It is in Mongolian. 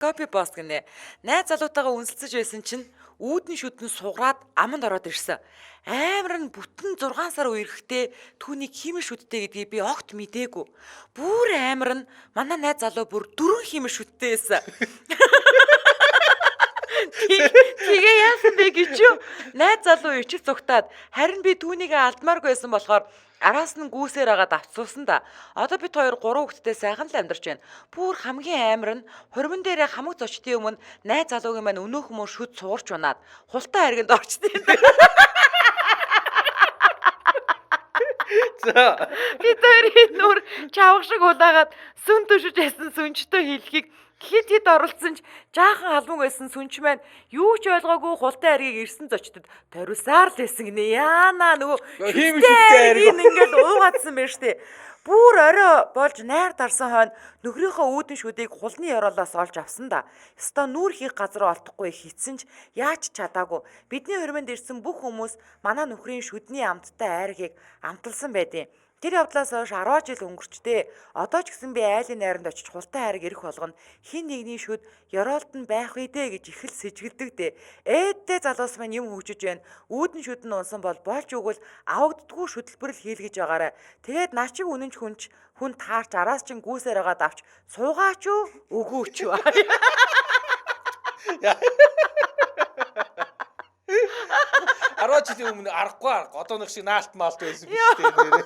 Копи пост гинэ. Найз залуутайгаа үнсэлцэж байсан чинь үүдэн шүдэн сугараад аманд ороод ирсэн. Амар нь бүтэн 6 сар үерхтээ түүний химэн шүдтэй гэдгийг би огт мдээгүй. Бүр амар нь манай найз залуу бүр 4 химэн шүдтэй байсан. Тэгээ яасан бэ гэж юу? Найз залуу ичих зүгтаад харин би түүнийг алдмааргүй байсан болохоор араас нь гүүсээр агаад авцуулсан да. Одоо бид хоёр 3 хүүхэдтэй сайхан л амьдарч байна. Бүр хамгийн амар нь хурман дээрээ хамаг зочдын өмнө найз залуугийн маань өнөөх мөр шүд суурч унаад хултаа харганд орчдیں۔ За. Бид хоёрын нүр чавга шиг улаагаад сүн төшөж ясан сүнчтэй хэлхийг хэд оролцсон ч жаахан албан байсан сүнч маань юу ч ойлгоогүй хултай харгийг ирсэн зочдод ториусаар л байсан гинэ. Яана нөгөө химэн ингээд уугаадсан байж тээ. Бүр орой болж найр дарсан хойно нөхрийнхөө үүдэн шүдийг хулны ёроолоос олж авсан да. Өстой нүүр хийх газар олдохгүй хитсэн ч яаж чадаагүй. Бидний хормонд ирсэн бүх хүмүүс манай нөхрийн шүдний амттай айргийг амталсан байдیں۔ Тэр явдлаас хойш 10 жил өнгөрчтэй. Одоо ч гэсэн би айлын найранд очиж хултай хайрыг ирэх болгоно хин нэгний шүд ёроолд нь байх үедээ гэж их л сэжгэлдэг дээ. Ээдтэй залуус маань юм хөгжиж байна. Үүдэн шүд нь унсан бол болж өгвөл авагддгүй шүтэлбэрэл хийлгэж байгаарэ. Тэгээд наа чи үнэнч хүн таарч араас чин гүүсээр агаад авч суугаач уу өгөөч юу. 10 жилийн өмнө аргагүй арга. Одоо нэг шиг наалт маалт байсан биш үү нэрээ.